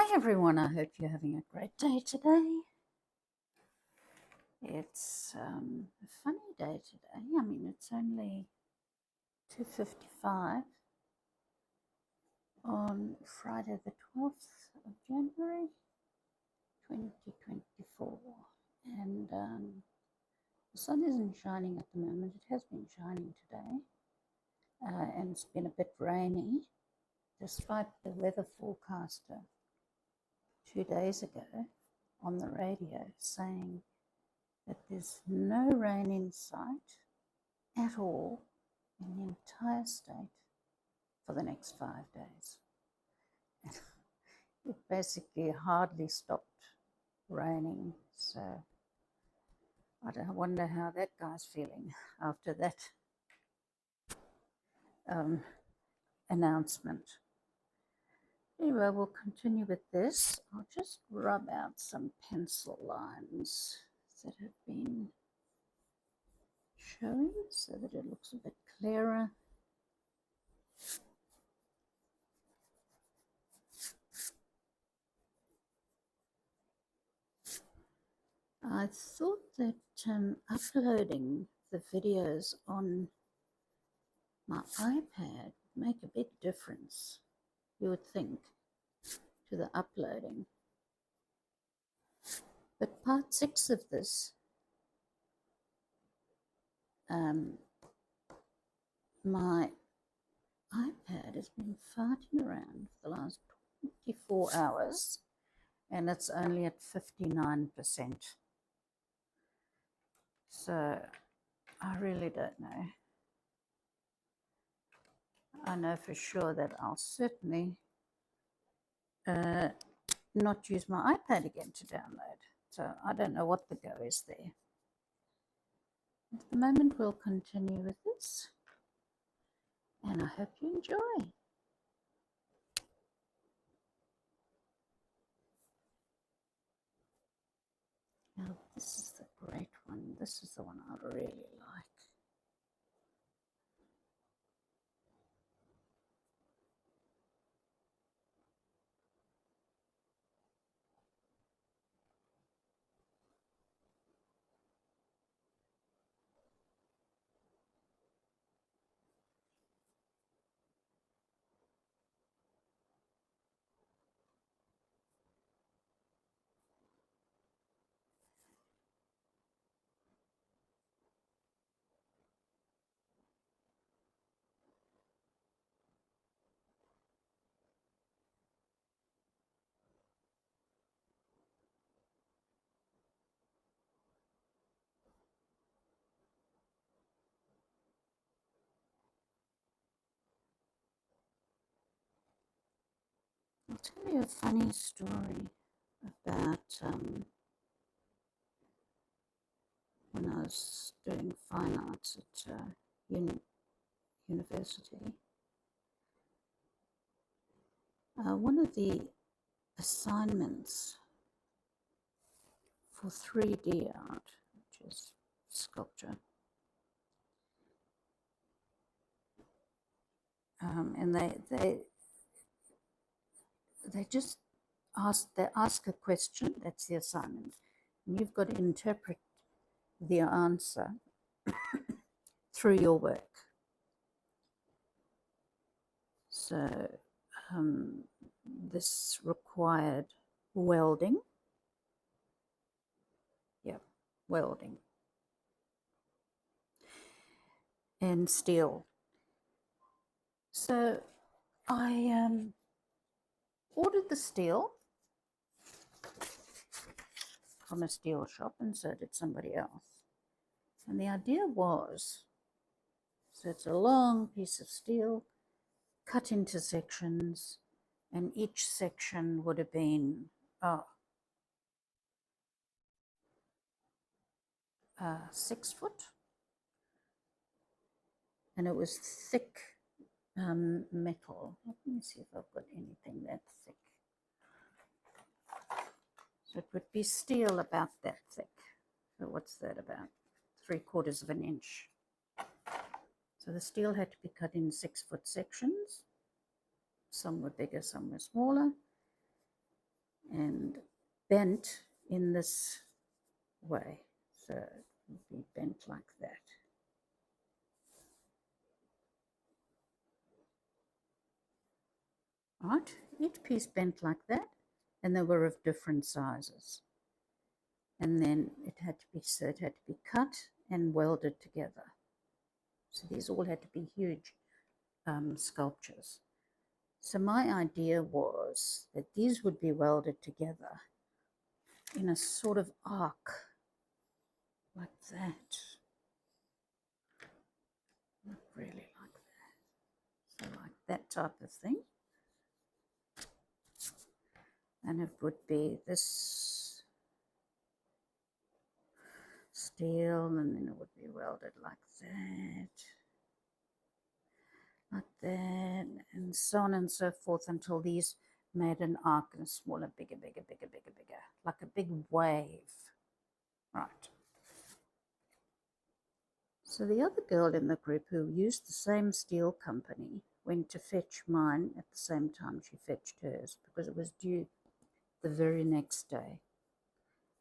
Hi everyone, I hope you're having a great day today. It's a funny day today. I mean, it's only 2:55 on Friday the 12th of January 2024, and the sun isn't shining at the moment. It has been shining today, and it's been a bit rainy, despite the weather forecaster 2 days ago on the radio saying that there's no rain in sight at all in the entire state for the next 5 days. It basically hardly stopped raining, so I wonder how that guy's feeling after that announcement. Anyway, we'll continue with this. I'll just rub out some pencil lines that have been shown so that it looks a bit clearer. I thought that uploading the videos on my iPad would make a big difference, you would think, to the uploading. But part 6 of this, my iPad has been farting around for the last 24 hours and it's only at 59%. So I really don't know. I know for sure that I'll certainly not use my iPad again to download. So I don't know what the go is there. At the moment, we'll continue with this, and I hope you enjoy. Now, this is the great one. This is the one I really like. I'll tell you a funny story about when I was doing fine arts at university. One of the assignments for 3D art, which is sculpture, and they just ask a question. That's the assignment, and you've got to interpret the answer through your work. So this required welding. Yeah, welding and steel. So I ordered the steel from a steel shop, and so did somebody else. And the idea was, so it's a long piece of steel cut into sections, and each section would have been 6 foot, and it was thick metal. Let me see if I've got anything that thick. So it would be steel about that thick. So what's that, about 3/4 of an inch? So the steel had to be cut in 6 foot sections. Some were bigger, some were smaller. and bent in this way. So it would be bent like that. Right, each piece bent like that, and they were of different sizes. And then it had to be cut and welded together. So these all had to be huge sculptures. So my idea was that these would be welded together in a sort of arc like that. Not really like that. So like that type of thing. And it would be this steel, and then it would be welded like that, and so on and so forth until these made an arc and smaller, bigger, like a big wave. Right. So the other girl in the group who used the same steel company went to fetch mine at the same time she fetched hers because it was due the very next day.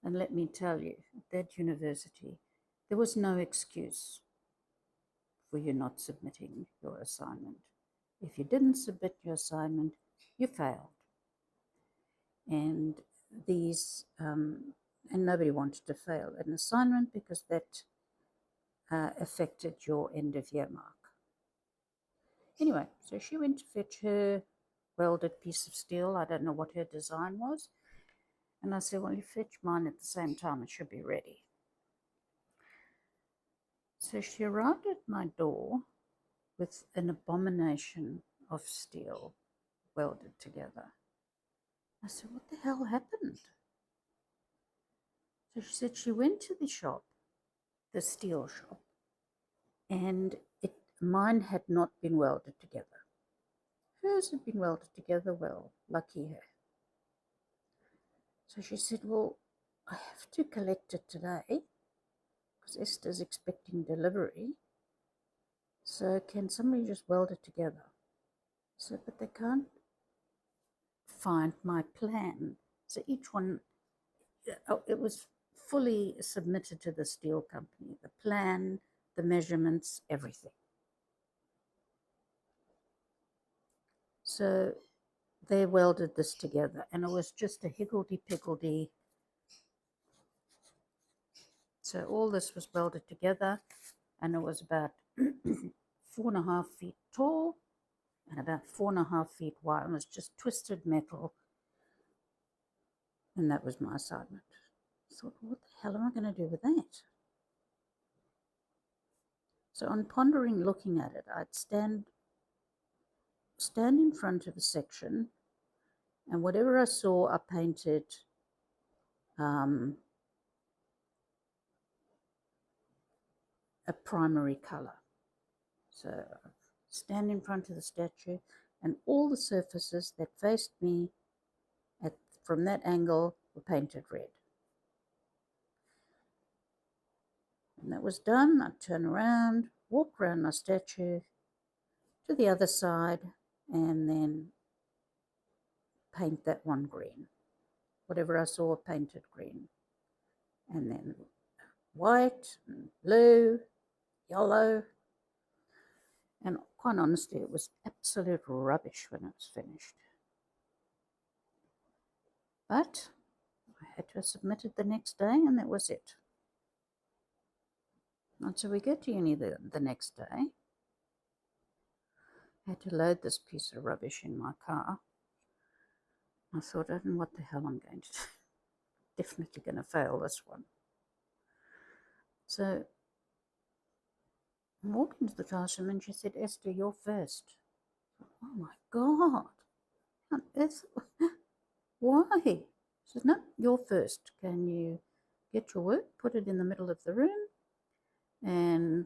And let me tell you, at that university, there was no excuse for you not submitting your assignment. If you didn't submit your assignment, you failed. And and nobody wanted to fail an assignment because that affected your end of year mark. Anyway, so she went to fetch her welded piece of steel. I don't know what her design was. And I said, well, you fetch mine at the same time, it should be ready. So she arrived at my door with an abomination of steel welded together. I said, what the hell happened? So she said she went to the shop, the steel shop, and mine had not been welded together. Hers had been welded together well, lucky her. So she said, well, I have to collect it today because Esther's expecting delivery. So can somebody just weld it together? I said, but they can't find my plan. So each one, it was fully submitted to the steel company, the plan, the measurements, everything. So they welded this together, and it was just a higgledy-piggledy. So all this was welded together, and it was about 4.5 feet tall and about 4.5 feet wide. It was just twisted metal, and that was my assignment. I thought, what the hell am I going to do with that? So on pondering, looking at it, I'd stand in front of a section, and whatever I saw, I painted a primary color. So stand in front of the statue, and all the surfaces that faced me from that angle were painted red. When that was done, I'd turn around, walk around my statue to the other side, and then paint that one green. Whatever I saw, painted green. And then white, and blue, yellow. And quite honestly, it was absolute rubbish when it was finished. But I had to submit it the next day, and that was it. And so we go to uni the next day. I had to load this piece of rubbish in my car. I thought, I don't know what the hell I'm going to do. Definitely going to fail this one. So I walked into the classroom and she said, Esther, you're first. Oh my God. Why? She says, no, you're first. Can you get your work, put it in the middle of the room, and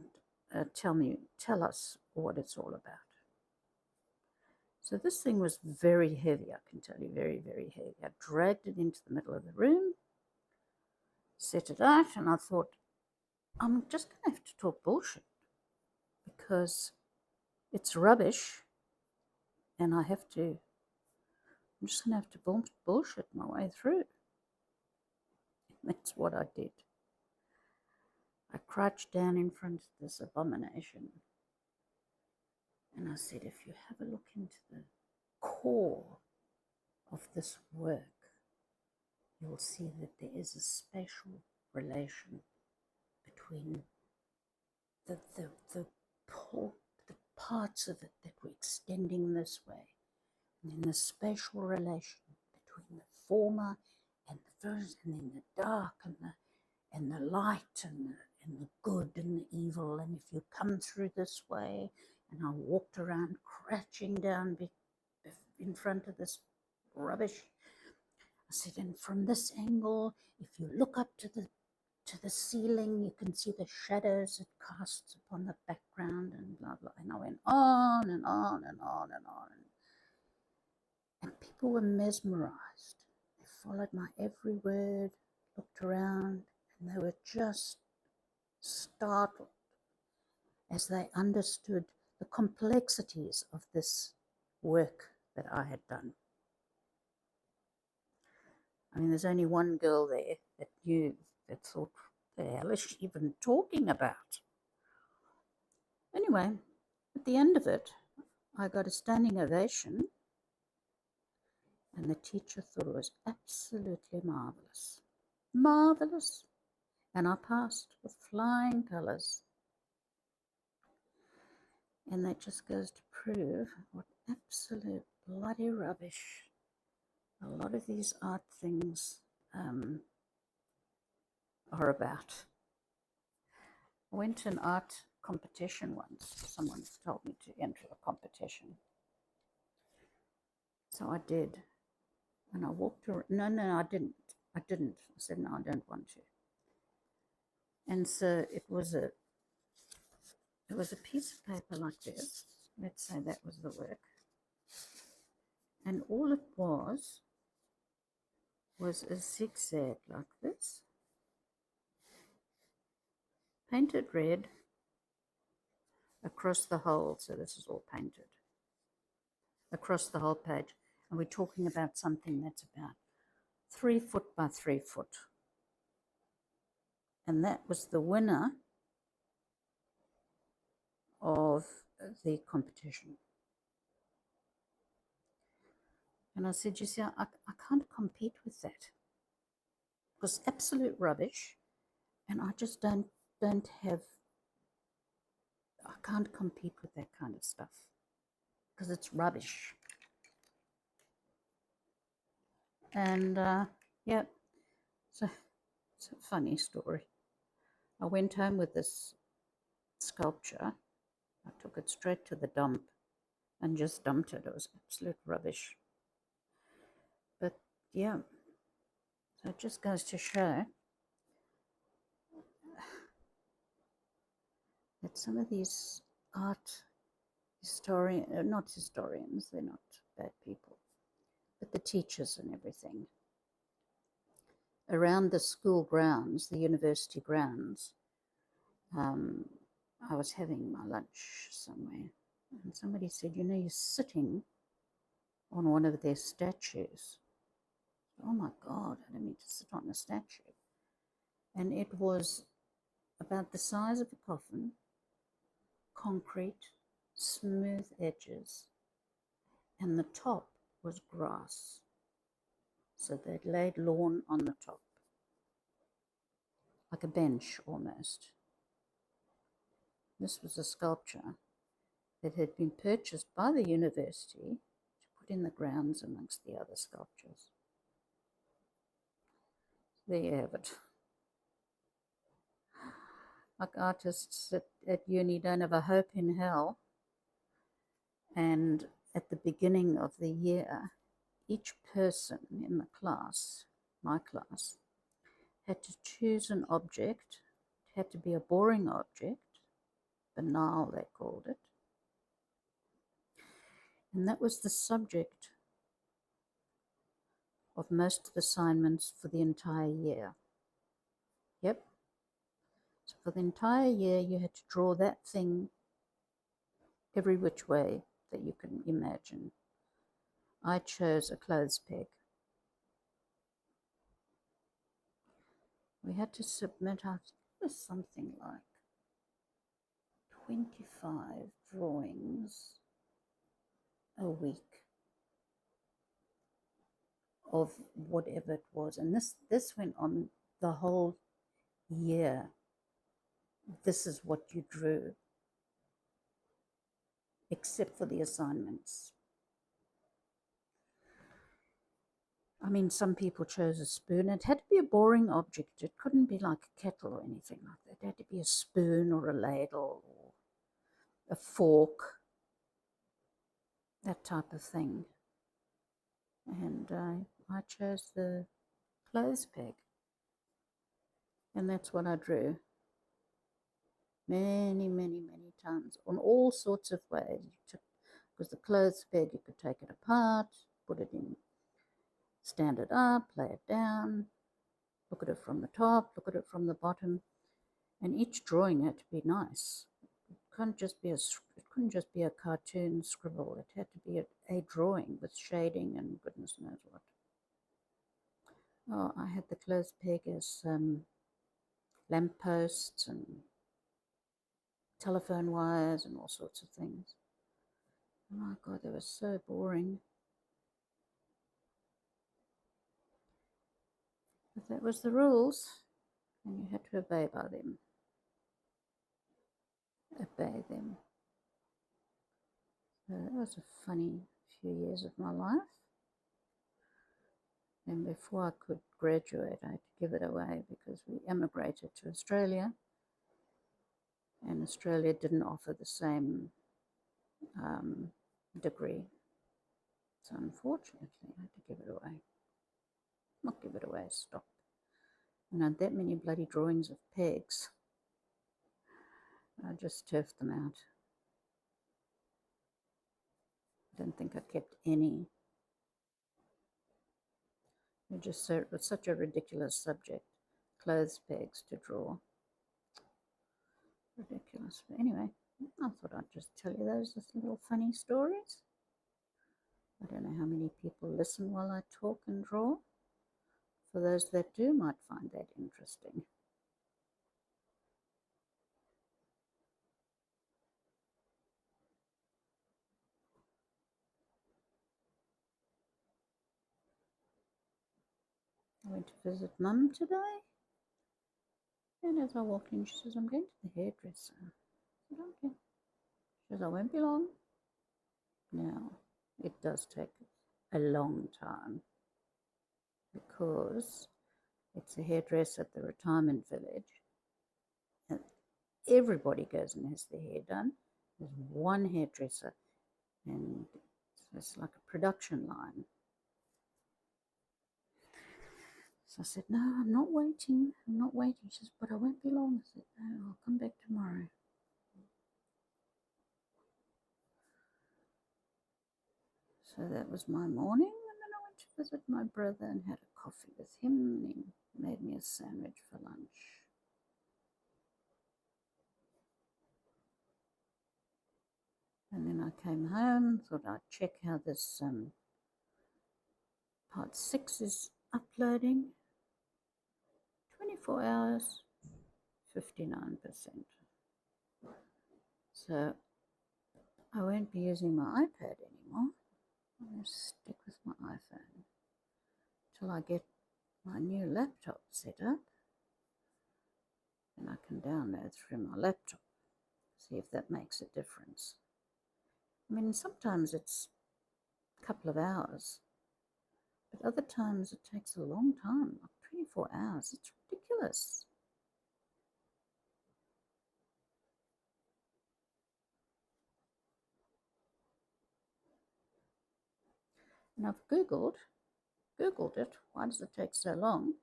tell us what it's all about. So this thing was very heavy, I can tell you, very, very heavy. I dragged it into the middle of the room, set it out, and I thought, I'm just going to have to talk bullshit because it's rubbish and I have to I'm just going to have to bullshit my way through. That's what I did. I crouched down in front of this abomination and I said, if you have a look into the core of this work, you'll see that there is a special relation between the parts of it that we're extending this way, and then the special relation between the former and the first, and then the dark and the light and the good and the evil. And if you come through this way, and I walked around crouching down in front of this rubbish, I said, and from this angle, if you look up to the ceiling, you can see the shadows it casts upon the background, and blah blah. And I went on and on and on and on, and people were mesmerized. They followed my every word, looked around, and they were just startled as they understood the complexities of this work that I had done. I mean, there's only one girl there that knew, that thought, the hell is she even talking about? Anyway, at the end of it, I got a standing ovation, and the teacher thought it was absolutely marvelous. Marvelous. And I passed with flying colours. And that just goes to prove what absolute bloody rubbish a lot of these art things are about. I went to an art competition once. Someone told me to enter a competition. So I did. And I walked around. No, I didn't. I said, no, I don't want to. And so it was a piece of paper like this. Let's say that was the work. And all it was a zigzag like this, painted red across the whole. So this is all painted across the whole page. And we're talking about something that's about 3 foot by 3 foot. And that was the winner of the competition. And I said, you see, I can't compete with that. It was absolute rubbish. And I just don't have, I can't compete with that kind of stuff because it's rubbish. And yeah, so it's a funny story. I went home with this sculpture. I took it straight to the dump and just dumped it. It was absolute rubbish. But yeah, so it just goes to show that some of these art not historians, they're not bad people, but the teachers and everything around the school grounds, the university grounds. I was having my lunch somewhere, and somebody said, you know, you're sitting on one of their statues. Oh my God, I don't mean to sit on a statue. And it was about the size of a coffin, concrete, smooth edges, and the top was grass. So they'd laid lawn on the top, like a bench almost. This was a sculpture that had been purchased by the university to put in the grounds amongst the other sculptures. There you have it. Like artists at uni don't have a hope in hell. And at the beginning of the year, each person in the class, my class, had to choose an object. It had to be a boring object, banal they called it. And that was the subject of most of the assignments for the entire year. Yep. So for the entire year, you had to draw that thing every which way that you can imagine. I chose a clothes peg. We had to submit something like 25 drawings a week of whatever it was. And this went on the whole year. This is what you drew, except for the assignments. I mean, some people chose a spoon. It had to be a boring object. It couldn't be like a kettle or anything like that. It had to be a spoon or a ladle or a fork, that type of thing. And I chose the clothes peg. And that's what I drew. Many, many, many times on all sorts of ways. Because the clothes peg, you could take it apart, put it in, stand it up, lay it down, look at it from the top, look at it from the bottom, and each drawing had to be nice. It couldn't just be a cartoon scribble. It had to be a drawing with shading and goodness knows what. Oh, I had the clothes peg as lampposts and telephone wires and all sorts of things. Oh my God, they were so boring. But that was the rules, and you had to obey by them. Obey them. So that was a funny few years of my life. And before I could graduate, I had to give it away because we emigrated to Australia, and Australia didn't offer the same degree. So unfortunately, I had to give it away. Not give it away, stop. And I had that many bloody drawings of pegs. I just turfed them out. I don't think I kept any. It was such a ridiculous subject. Clothes pegs to draw. Ridiculous. But anyway, I thought I'd just tell you those little funny stories. I don't know how many people listen while I talk and draw. For those that do, might find that interesting. I went to visit Mum today, and as I walked in, she says, I'm going to the hairdresser. I said, okay. She says, I won't be long. Now, it does take a long time because it's a hairdresser at the retirement village, and everybody goes and has their hair done. There's one hairdresser, and it's like a production line. So I said, no, I'm not waiting. She says, but I won't be long. I said, no, I'll come back tomorrow. So that was my morning, and then I went to visit my brother and had a coffee with him, and he made me a sandwich for lunch. And then I came home, thought I'd check how this part 6 is uploading. 24 hours, 59%. So I won't be using my iPad anymore. I'm going to stick with my iPhone till I get my new laptop set up, and I can download through my laptop, see if that makes a difference. I mean, sometimes it's a couple of hours, but other times it takes a long time, like 24 hours. It's ridiculous. And I've Googled it. Why does it take so long?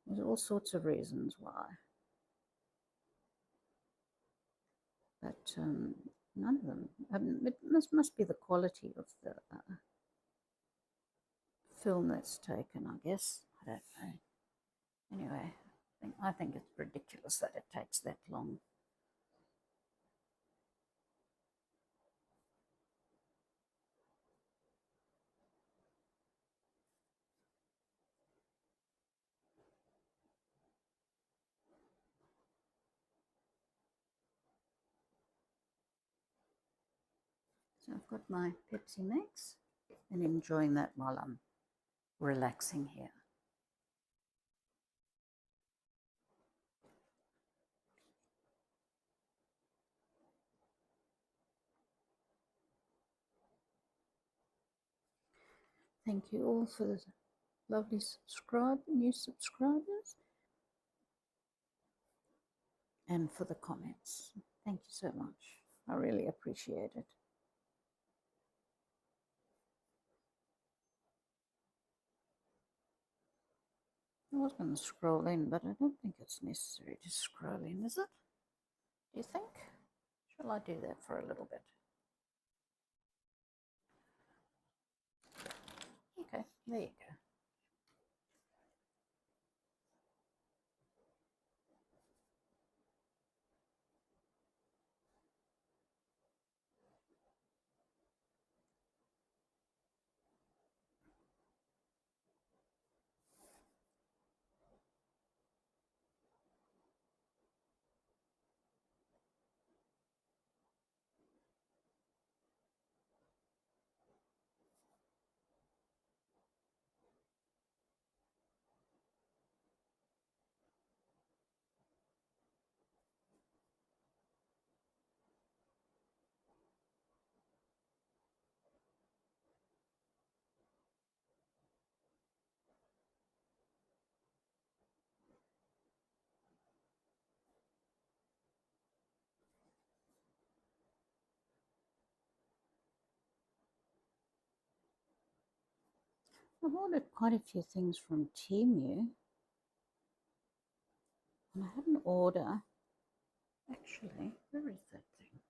There's all sorts of reasons why. But none of them. It must be the quality of the film that's taken, I guess. I don't know. Anyway, I think it's ridiculous that it takes that long. So I've got my Pepsi Max and enjoying that while I'm relaxing here. Thank you all for the lovely new subscribers, and for the comments. Thank you so much. I really appreciate it. I was going to scroll in, but I don't think it's necessary to scroll in, is it? Do you think? Shall I do that for a little bit? Okay, there you go. I've ordered quite a few things from Temu, and I had an order. Actually, where is that thing?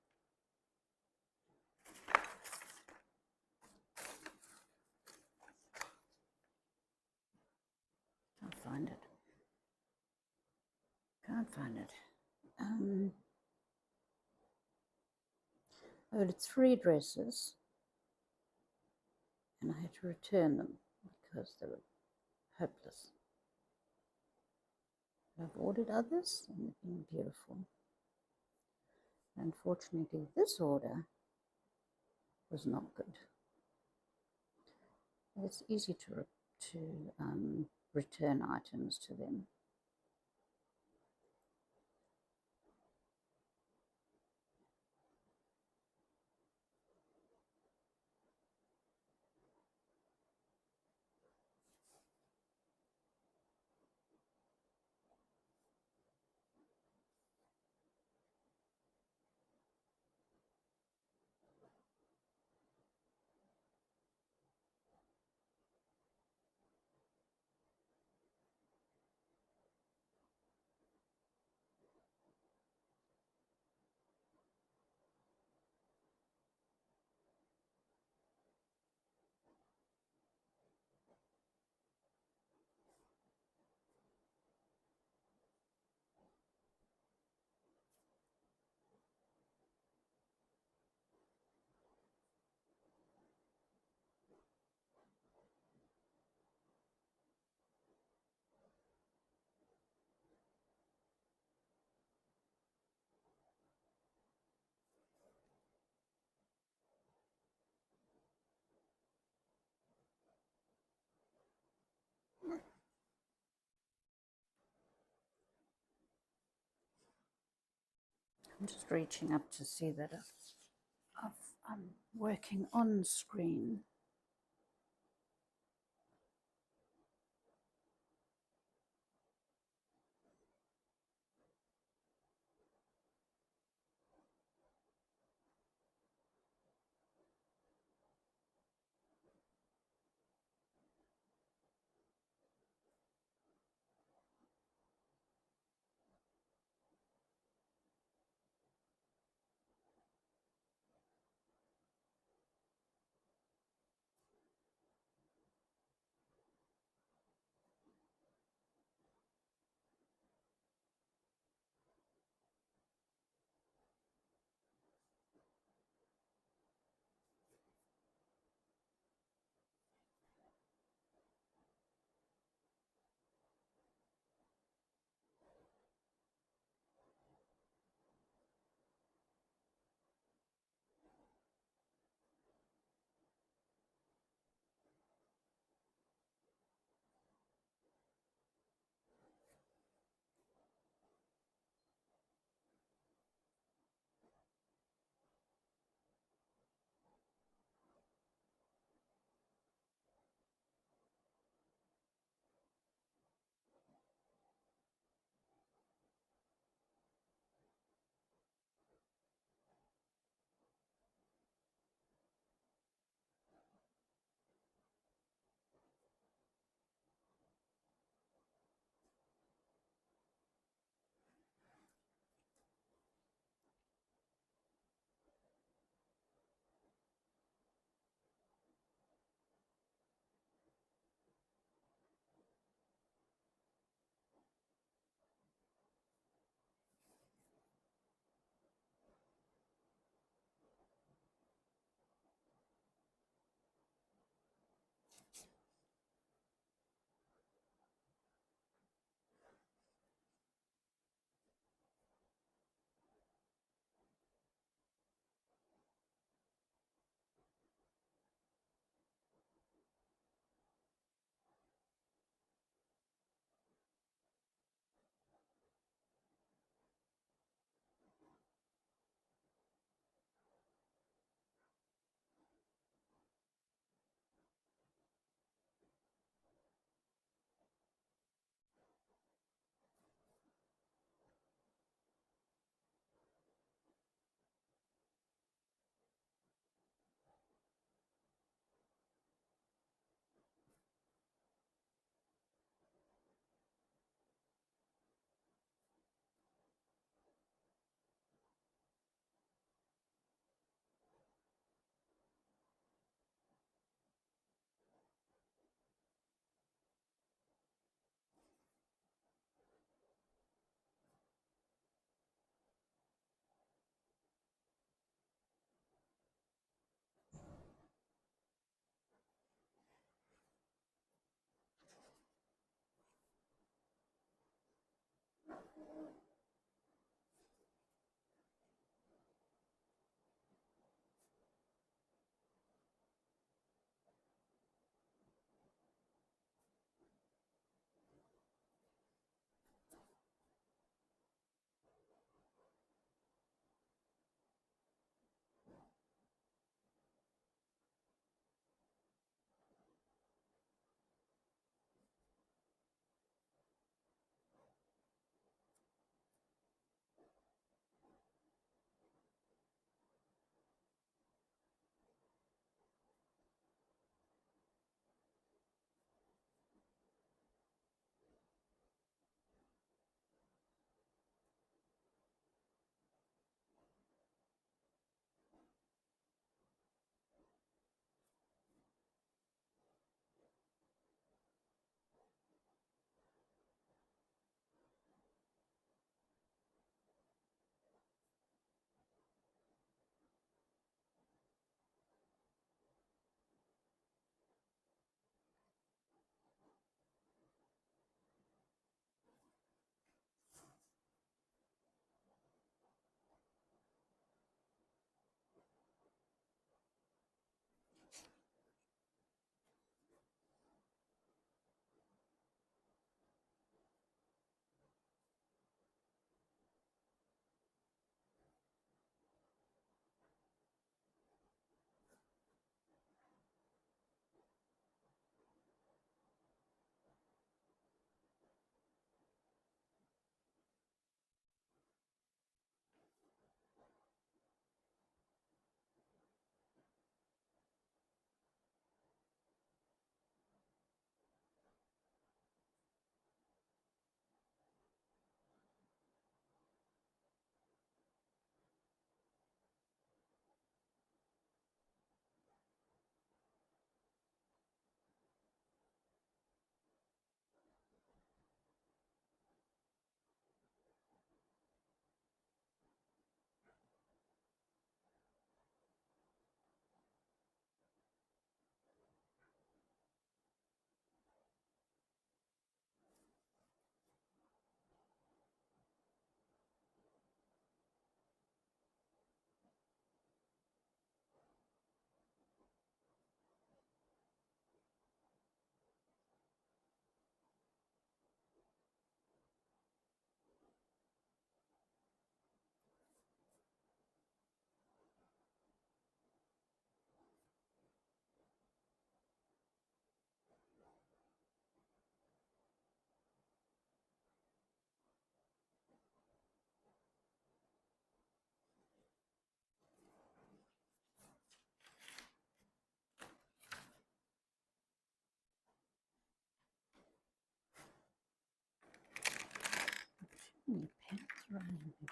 Can't find it. Can't find it. I ordered 3 dresses, and I had to return them because they were hopeless. I've ordered others, and they've been beautiful. Unfortunately, this order was not good. It's easy to return items to them. I'm just reaching up to see that I'm working on screen.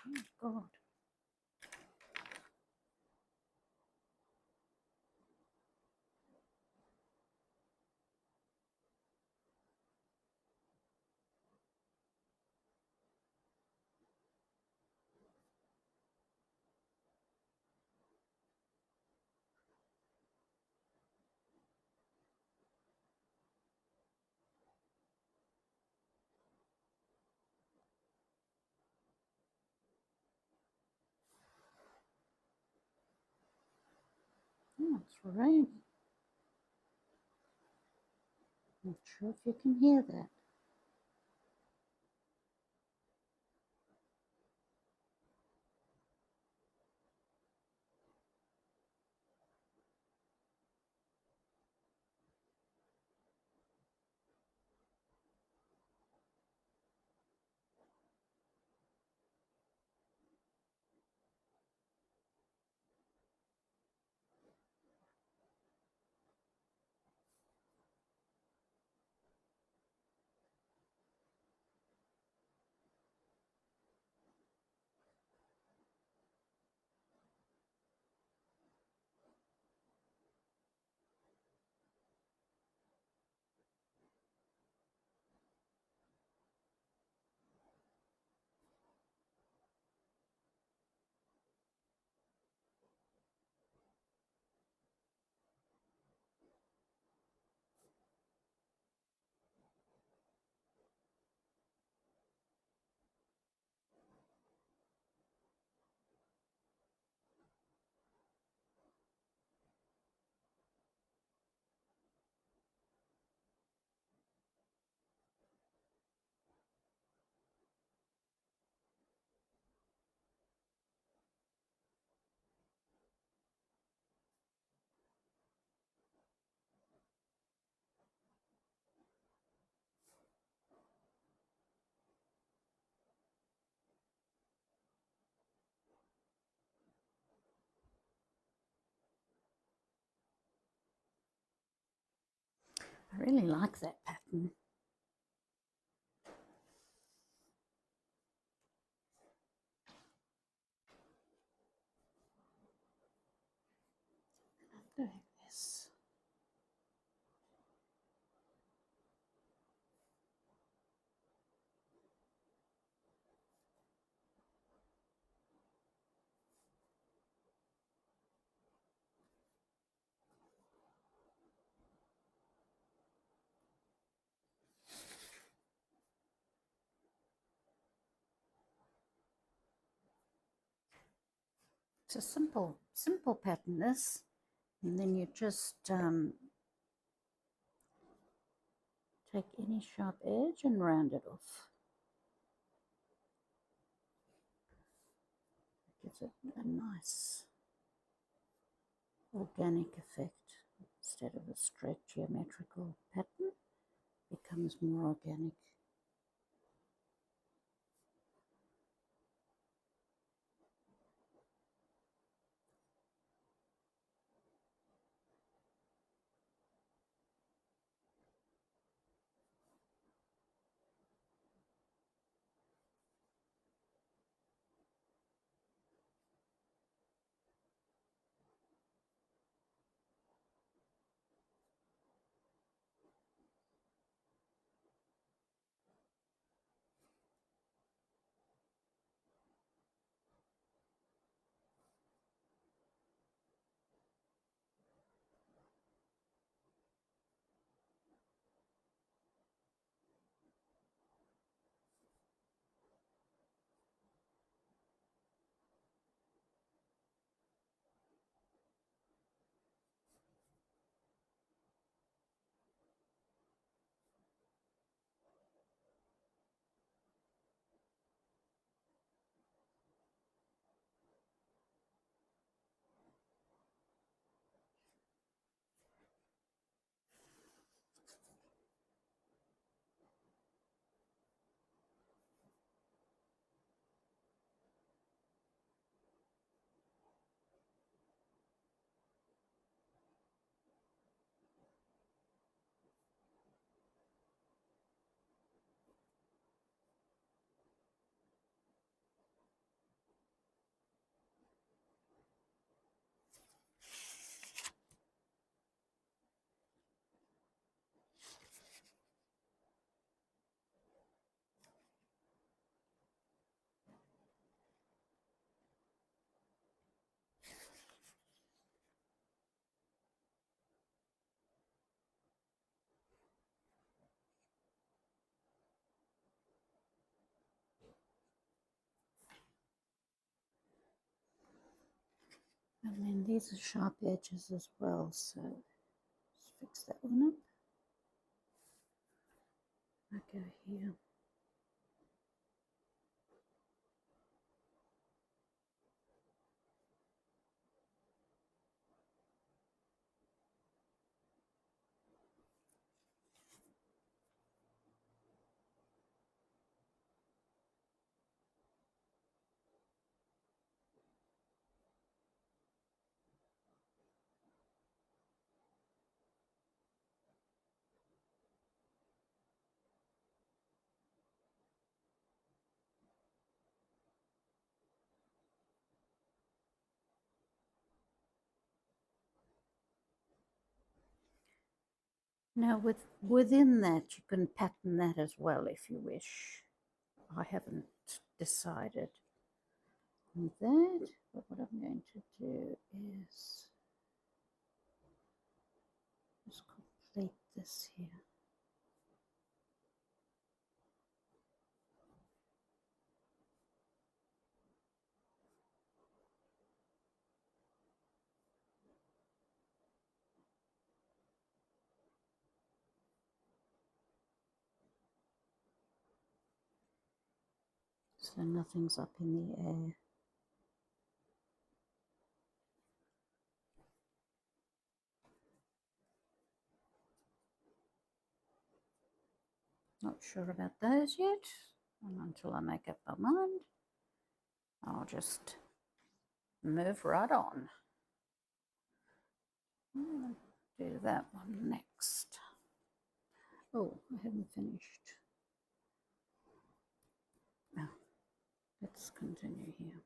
Oh, God. Oh, it's raining. Not sure if you can hear that. I really like that pattern. I'm doing this. It's a simple pattern, this. And then you just take any sharp edge and round it off. It gives it a nice organic effect. Instead of a straight geometrical pattern, it becomes more organic. And then these are sharp edges as well, so let's fix that one up. I go here. Now within that you can pattern that as well if you wish. I haven't decided on that, but what I'm going to do is just complete this here. So nothing's up in the air. Not sure about those yet, and until I make up my mind, I'll just move right on. Do that one next. Oh, I haven't finished. Now, let's continue here.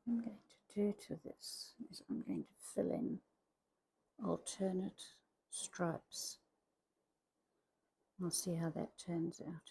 What I'm going to do to this is I'm going to fill in alternate stripes. We'll see how that turns out.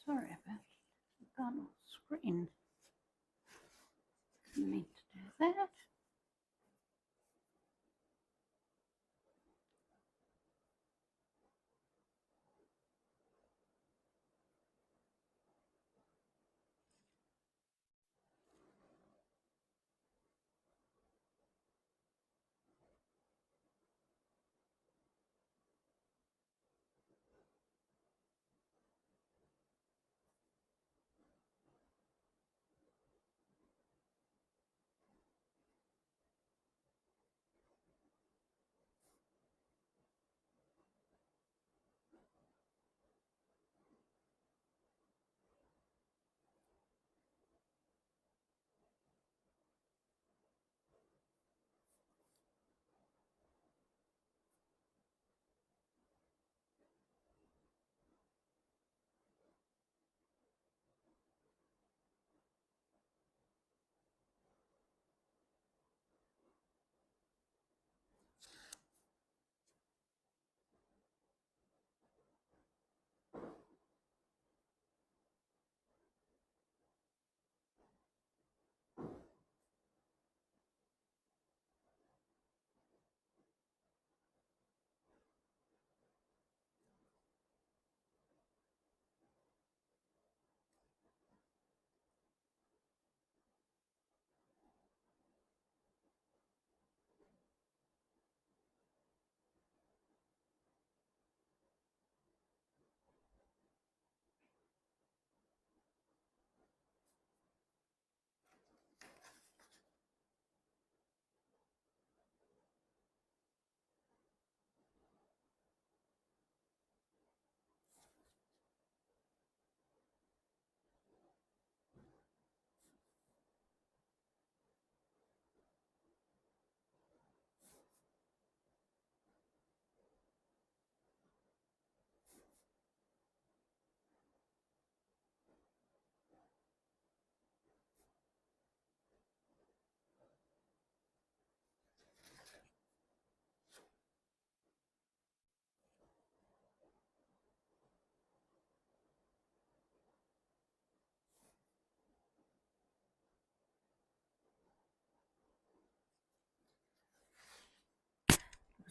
Sorry about it. Gone off screen. Didn't mean to do that.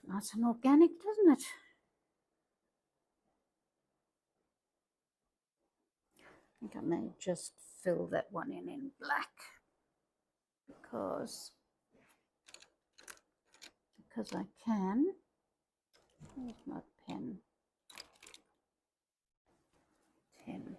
Nice and organic, doesn't it? I think I may just fill that one in black because I can. Where's my pen? 10.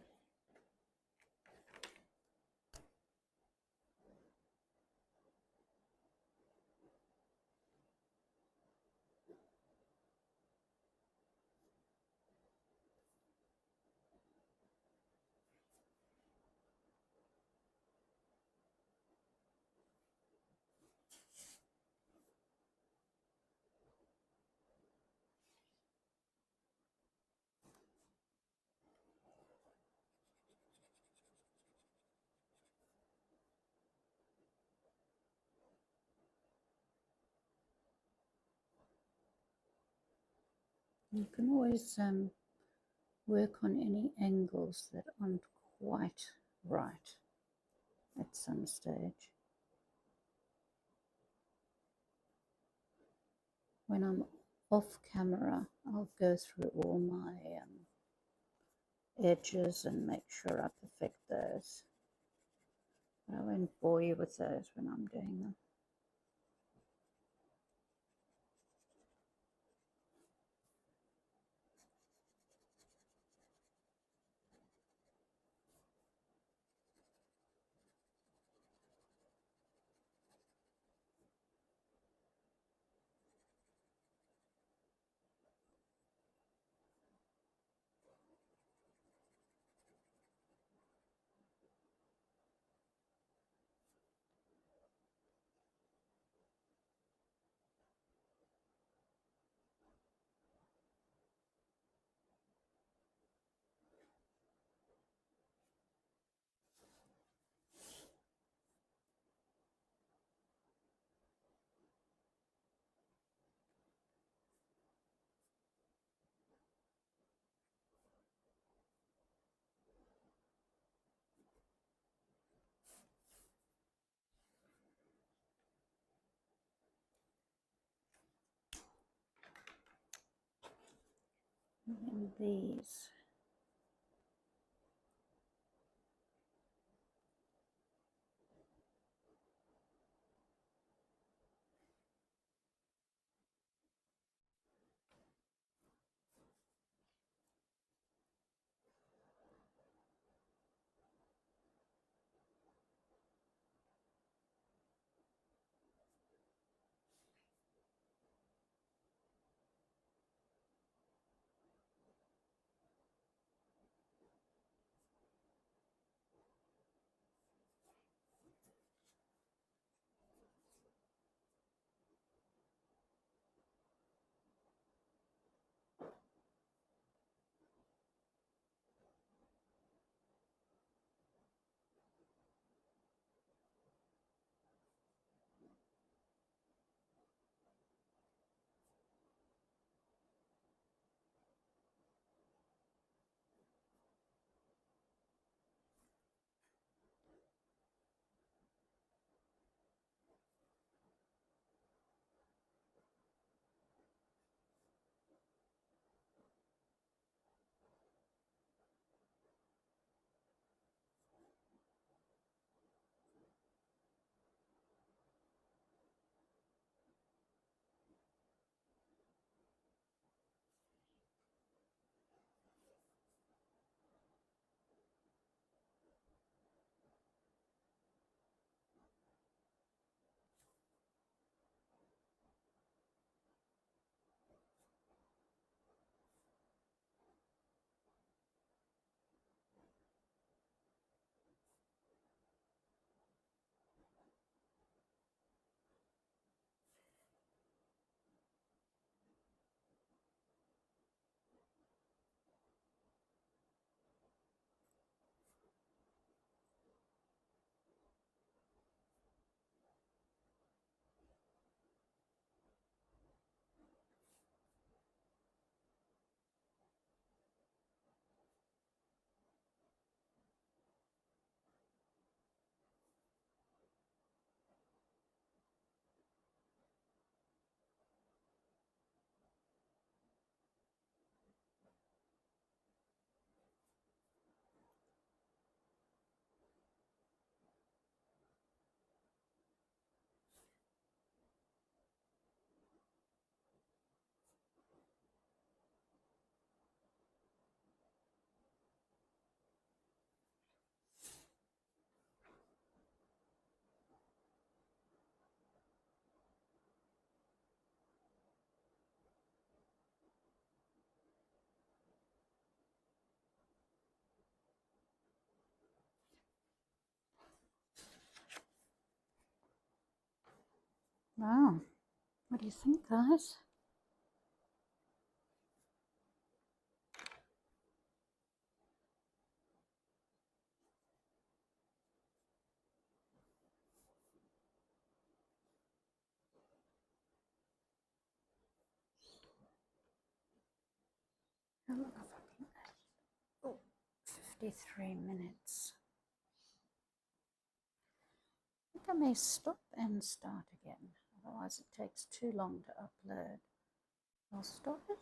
You can always work on any angles that aren't quite right at some stage. When I'm off camera, I'll go through all my edges and make sure I perfect those. But I won't bore you with those when I'm doing them. And these. Wow, what do you think, guys? How long have I been at? Oh, 53 minutes. I think I may stop and start again, otherwise it takes too long to upload. I'll stop it.